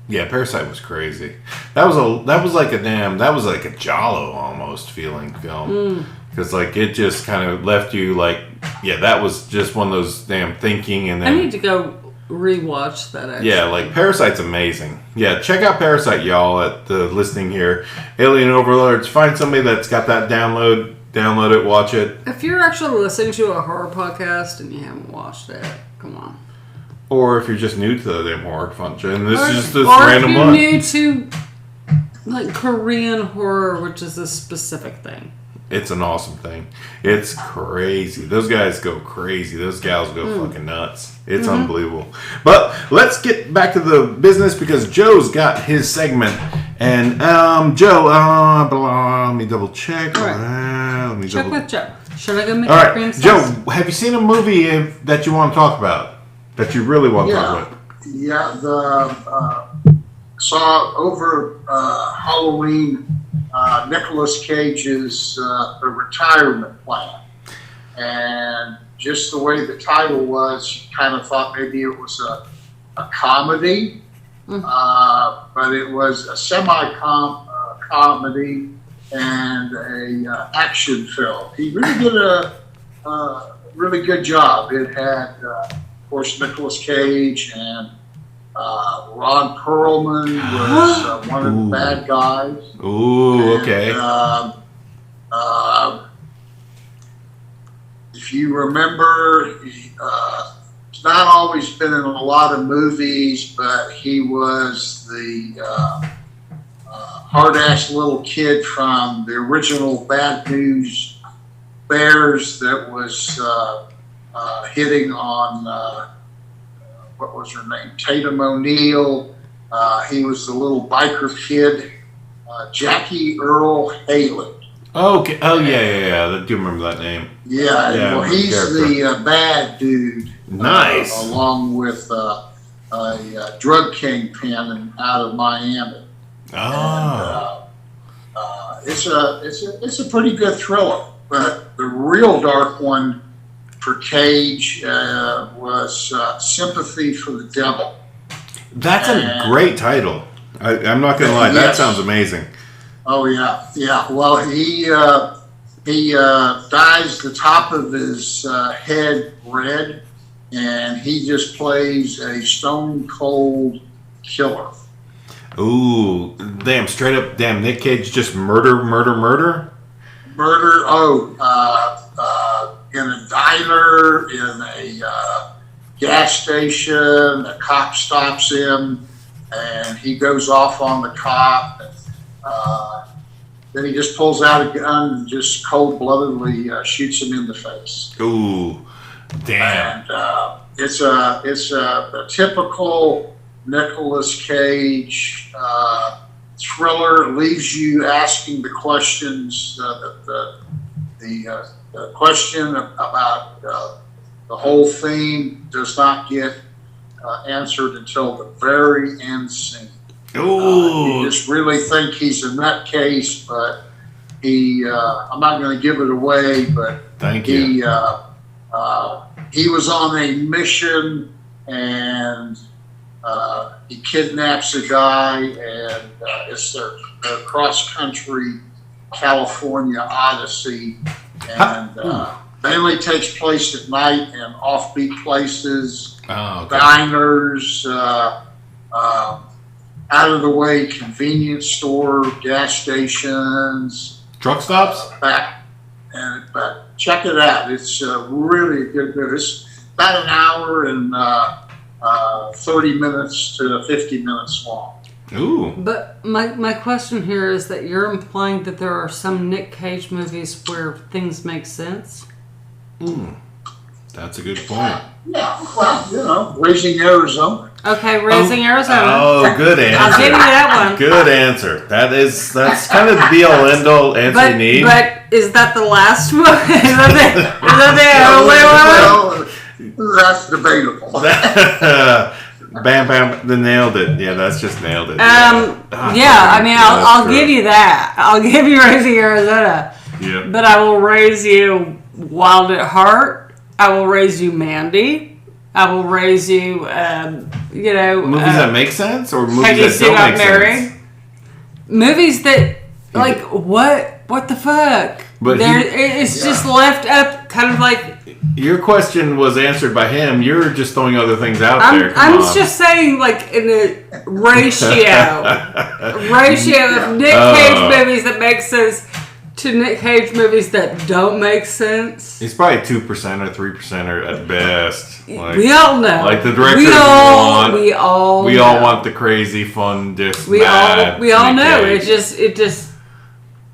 yeah, Parasite was crazy. That was like a Giallo almost feeling film. Because like it just kind of left you like, yeah, that was just one of those damn thinking and then. I need to go rewatch that. Actually. Yeah, like Parasite's amazing. Yeah, check out Parasite, y'all, at the listening here. Alien Overlords. Find somebody that's got that download it, watch it. If you're actually listening to a horror podcast and you haven't watched it, come on. Or if you're just new to the damn horror function, and this is just this or random if you're one. new to like Korean horror, which is a specific thing. It's an awesome thing. It's crazy. Those guys go crazy. Those gals go fucking nuts. It's unbelievable. But let's get back to the business because Joe's got his segment. And Joe, let me double check. All right. Let me Check double. with Joe. Should I go make All a cream right, sauce? Joe, have you seen a movie that you want to talk about? That you really want to talk about? Yeah, saw over Halloween Nicolas Cage's The Retirement Plan. And just the way the title was, you kind of thought maybe it was a comedy, but it was a semi-comedy and a action film. He really did a really good job. It had, of course, Nicolas Cage and Ron Perlman was one of the bad guys. Ooh, And, okay. if you remember, he's not always been in a lot of movies, but he was the hard-ass little kid from the original Bad News Bears that was hitting on, what was her name, Tatum O'Neal. He was the little biker kid, Jackie Earl Haley. Okay. Oh, yeah. I do remember that name. Yeah, Yeah, well, he's character. the bad dude. Nice. Along with a drug kingpin out of Miami. Oh. And, it's a pretty good thriller, but the real dark one for Cage was Sympathy for the Devil. That's a great title. I'm not going to lie. That Yes. sounds amazing. Oh yeah. Well, he dyes the top of his head red, and he just plays a stone cold killer. Ooh, damn! Straight up, damn! Nick Cage just murder. Murder. In a diner, in a gas station, a cop stops him, and he goes off on the cop. And, then he just pulls out a gun and just cold-bloodedly shoots him in the face. Ooh, damn! And it's a typical Nicolas Cage thriller. Leaves you asking the questions. The question about the whole theme does not get answered until the very end scene. Ooh, You just really think he's a nutcase, but I'm not going to give it away, but thank you. he was on a mission, and he kidnaps a guy, and it's their cross-country California odyssey, and mainly takes place at night in offbeat places, Oh, okay. diners, out-of-the-way convenience store, gas stations, Truck stops. but check it out. It's really good. It's about an hour and 30 minutes to 50 minutes long. Ooh, But my question here is that you're implying that there are some Nick Cage movies where things make sense? that's a good point. Yeah, well, Raising Arizona. Okay, Raising Arizona. Oh, good answer. I'll give you that one. Good answer. That's kind of the be all end all answer you need. But is that the last one? is that the only one? Well, that's debatable. Bam, bam, they nailed it. Yeah, that's just nailed it. Yeah, I mean, I'll give you that. I'll give you Raising Arizona. Yeah. But I will raise you Wild at Heart. I will raise you Mandy. I will raise you, Movies that make sense or movies Peggy that Sue don't Got make Married. sense? Movies that, like, what the fuck? But it's just left up, kind of like. Your question was answered by him. You're just throwing other things out there. I'm just saying, like, in a ratio of Nick Cage movies that make sense. to Nick Cage movies that don't make sense. He's probably 2% or 3% at best. Like, we all know. Like the directors we all know. want the crazy, fun, we all know. Cage. It just.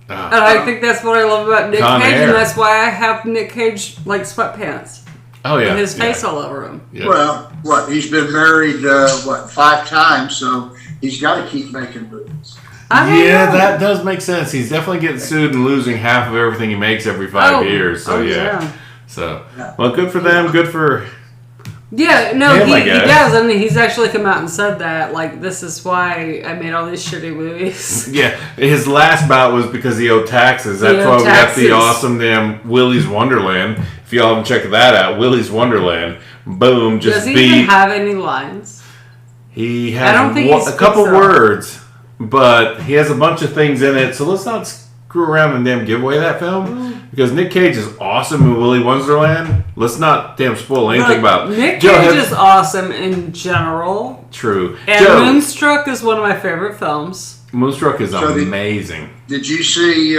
And I think that's what I love about Nick Cage, and that's why I have Nick Cage like sweatpants. Oh yeah, with his face all over him. Yeah. Well, he's been married 5 times, so he's got to keep making movies. Yeah, that does make sense. He's definitely getting sued and losing half of everything he makes every 5 years. So yeah. So well, good for them. Good for. Yeah, no, him, he does. I mean, he's actually come out and said that. Like, this is why I made all these shitty movies. Yeah, his last bout was because he owed taxes. That's why we got the awesome damn Willy's Wonderland. If y'all haven't checked that out, Willy's Wonderland. Boom, just Does he even have any lines? He has a couple words, but he has a bunch of things in it. So let's not screw around and damn give away that film. Because Nick Cage is awesome in Willy's Wonderland. Let's not damn spoil anything about Nick Cage is awesome in general. True. And Moonstruck is one of my favorite films. Moonstruck is amazing. Did you see?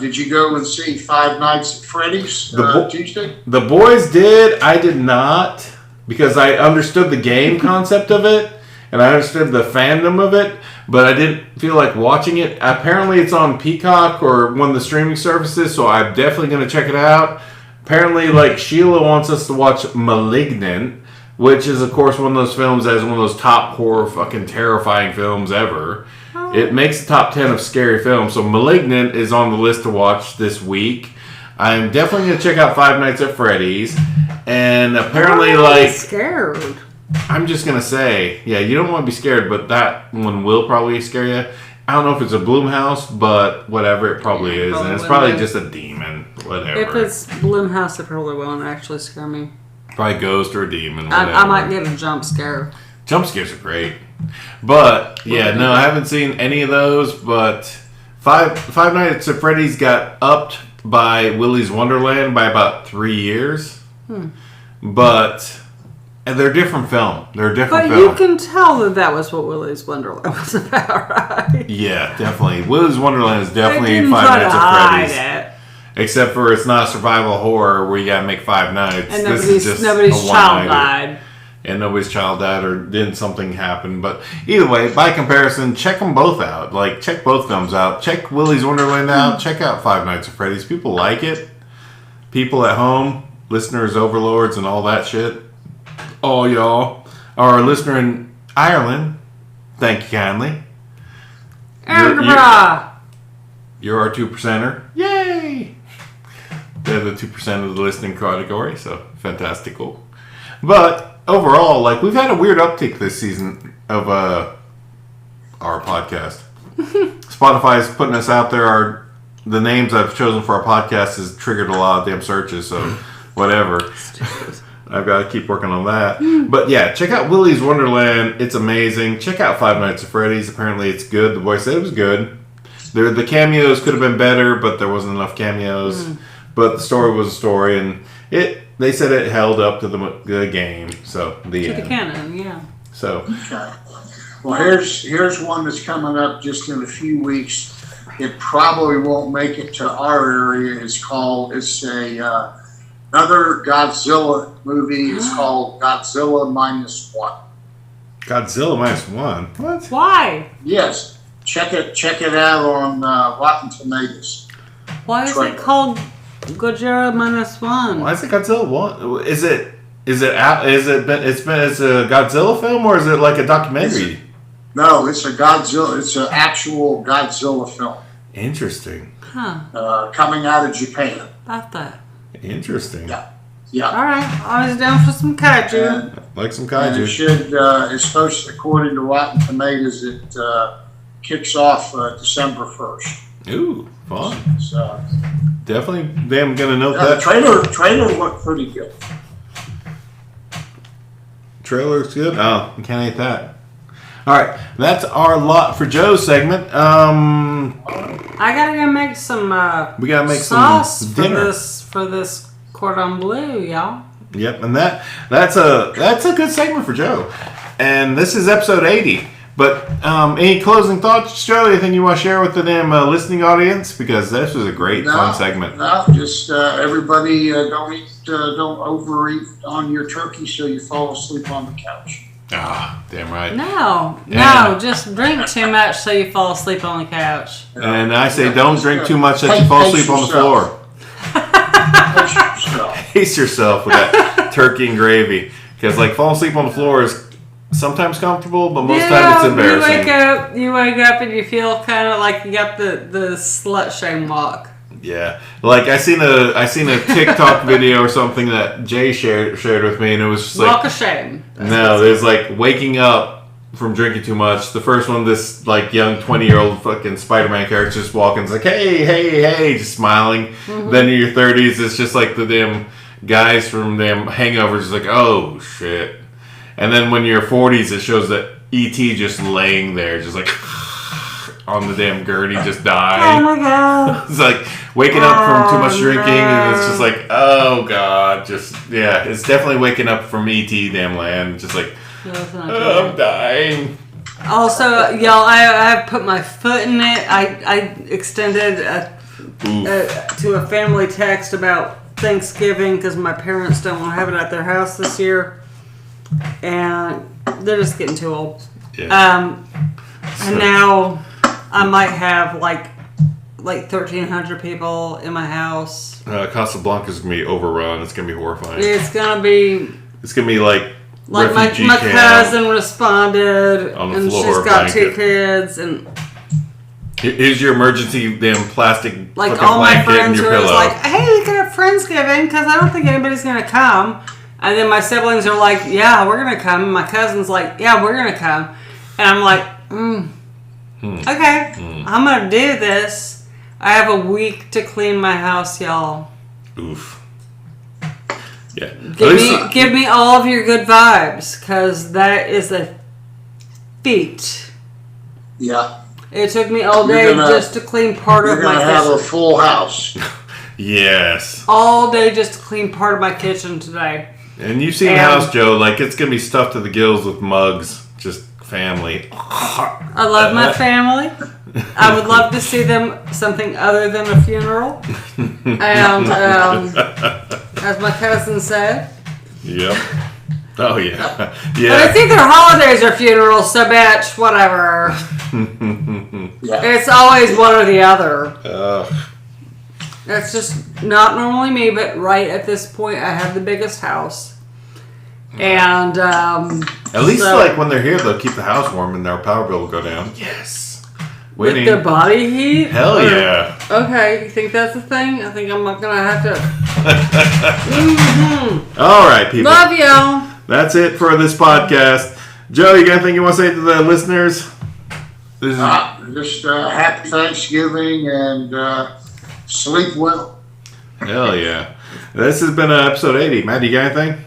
Did you go and see Five Nights at Freddy's Tuesday? The boys did. I did not, because I understood the game concept of it and I understood the fandom of it, but I didn't feel like watching it. Apparently, it's on Peacock or one of the streaming services, so I'm definitely going to check it out. Apparently, like, Sheila wants us to watch Malignant, which is, of course, one of those films that is one of those top horror fucking terrifying films ever. It makes the top 10 of scary films, so Malignant is on the list to watch this week. I'm definitely going to check out Five Nights at Freddy's, and apparently, I'm scared. I'm just going to say, yeah, you don't want to be scared, but that one will probably scare you. I don't know if it's a Blumhouse, but whatever, it probably is. And it's probably just a demon, whatever. If it's Blumhouse, it probably won't actually scare me. Probably ghost or a demon, whatever. I might get a jump scare. Jump scares are great. But, yeah, no, I haven't seen any of those, but Five Nights at Freddy's got upped by Willy's Wonderland by about 3 years. But... and they're different film. But you can tell that was what Willy's Wonderland was about, right? Yeah, definitely. Willy's Wonderland is definitely Five Nights at Freddy's. Except for it's not a survival horror where you gotta make 5 nights. And nobody's child died. And nobody's child died or didn't something happen. But either way, by comparison, check them both out. Like, check both films out. Check Willy's Wonderland out. Check out Five Nights at Freddy's. People like it. People at home, listeners, overlords, and all that shit. All y'all, our listener in Ireland, thank you kindly. You're our 2%er. Yay! They're the 2% of the listening category, so fantastical. But overall, like, we've had a weird uptick this season of our podcast. Spotify's putting us out there. The names I've chosen for our podcast has triggered a lot of damn searches, so whatever. I've got to keep working on that. But yeah, check out Willy's Wonderland. It's amazing. Check out Five Nights at Freddy's. Apparently it's good. The boy said it was good. The cameos could have been better, but there wasn't enough cameos. But the story was a story, and they said it held up to the game. So the canon, yeah. So okay. Well, here's one that's coming up just in a few weeks. It probably won't make it to our area. It's another Godzilla movie. It's called Godzilla -1. Godzilla -1? What? Why? Yes. Check it out on Rotten Tomatoes. Why is it called Godzilla -1? Why is it Godzilla 1? Is it a Godzilla film, or is it like a documentary? No, it's a Godzilla. It's an actual Godzilla film. Interesting. Huh. Coming out of Japan. About that. Interesting. Yeah. All right. I was down for some kaiju. Like some kaiju. It's supposed to, according to Rotten Tomatoes, it kicks off December 1st. Ooh, fun. So definitely, I'm gonna note the that. trailer looked pretty good. Trailer looks good. Oh, you can't eat that. All right, that's our lot for Joe's segment. I gotta go make some. We gotta make sauce some dinner for this cordon bleu, y'all. Yep, and that's a good segment for Joe. And this is episode 80. But any closing thoughts, Joe? Anything you want to share with the damn listening audience? Because this was a great, fun segment. No, just everybody don't overeat on your turkey so you fall asleep on the couch. Ah, damn right. No, just drink too much so you fall asleep on the couch. And I say don't drink too much that you fall asleep on the floor. Pace yourself with that turkey and gravy. Because, like, falling asleep on the floor is sometimes comfortable, but most times it's embarrassing. You wake up and you feel kind of like you got the slut shame walk. Yeah, like I seen a TikTok video or something that Jay shared with me, and it was just like walk of shame. No, there's like waking up from drinking too much. The first one, this like young 20-year-old fucking Spider-Man character just walking, it's like hey, just smiling. Mm-hmm. Then in your 30s, it's just like the damn guys from damn Hangovers, just like oh shit. And then when you're 40s, it shows that E.T. just laying there, just like on the damn gurney, just dying. Oh my god! It's like waking up from too much drinking, and it's just like, oh god, just yeah, it's definitely waking up from E.T. damn land, just like, I'm dying. Also, y'all, I have put my foot in it. I extended to a family text about Thanksgiving because my parents don't want to have it at their house this year, and they're just getting too old. Yeah. And now I might have like 1,300 people in my house. Casablanca's gonna be overrun. It's gonna be horrifying. It's gonna be like my cousin responded, on the and floor, she's got blanket. 2 kids, and here's your emergency damn plastic like all my blanket and friends your are pillow. like, hey, we can have Friendsgiving because I don't think anybody's gonna come. And then my siblings are like, yeah, we're gonna come. And my cousin's like, yeah, we're gonna come. And I'm like, okay, I'm gonna do this. I have a week to clean my house, y'all. Oof. Yeah. Give me all of your good vibes, because that is a feat. Yeah. It took me all day just to clean part of my kitchen. You're gonna have a full house. Yes. All day just to clean part of my kitchen today. And you've seen the house, Joe. Like, it's going to be stuffed to the gills with mugs. Just family. I love my family. I would love to see them something other than a funeral. And as my cousin said. Yep. Oh, yeah. Yeah. But it's either holidays or funerals, so bitch, whatever. Yeah. It's always one or the other. That's just not normally me, but right at this point, I have the biggest house. And, at least, like, when they're here, they'll keep the house warm and their power bill will go down. Yes. Winning. With their body heat? Hell yeah. Okay, you think that's a thing? I think I'm not going to have to. All right, people. Love y'all. That's it for this podcast. Joe, you got anything you want to say to the listeners? Just happy Thanksgiving and sleep well. Hell yeah. This has been episode 80. Matt, you got anything?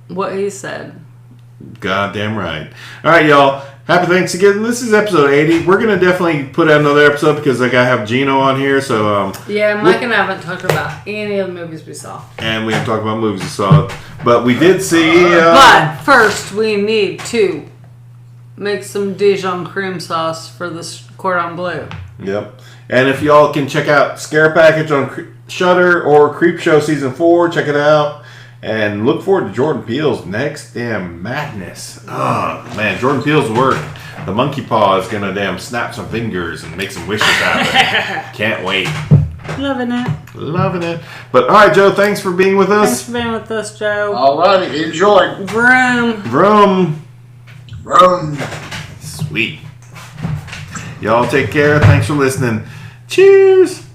What he said. Goddamn right. All right, y'all. Happy Thanksgiving. This is episode 80. We're going to definitely put out another episode because I got to have Gino on here. So yeah, Mike and I haven't talked about any of the movies we saw. And we haven't talked about movies we saw. But we did see... but first, we need to make some Dijon cream sauce for this cordon bleu. Yep. And if y'all can check out Scare Package on Shudder or Creepshow Season 4, check it out. And look forward to Jordan Peele's next damn madness. Oh, man, Jordan Peele's work. The monkey paw is going to damn snap some fingers and make some wishes happen. Can't wait. Loving it. Loving it. But, all right, Joe, thanks for being with us. Thanks for being with us, Joe. All righty, enjoy. Vroom. Sweet. Y'all take care. Thanks for listening. Cheers.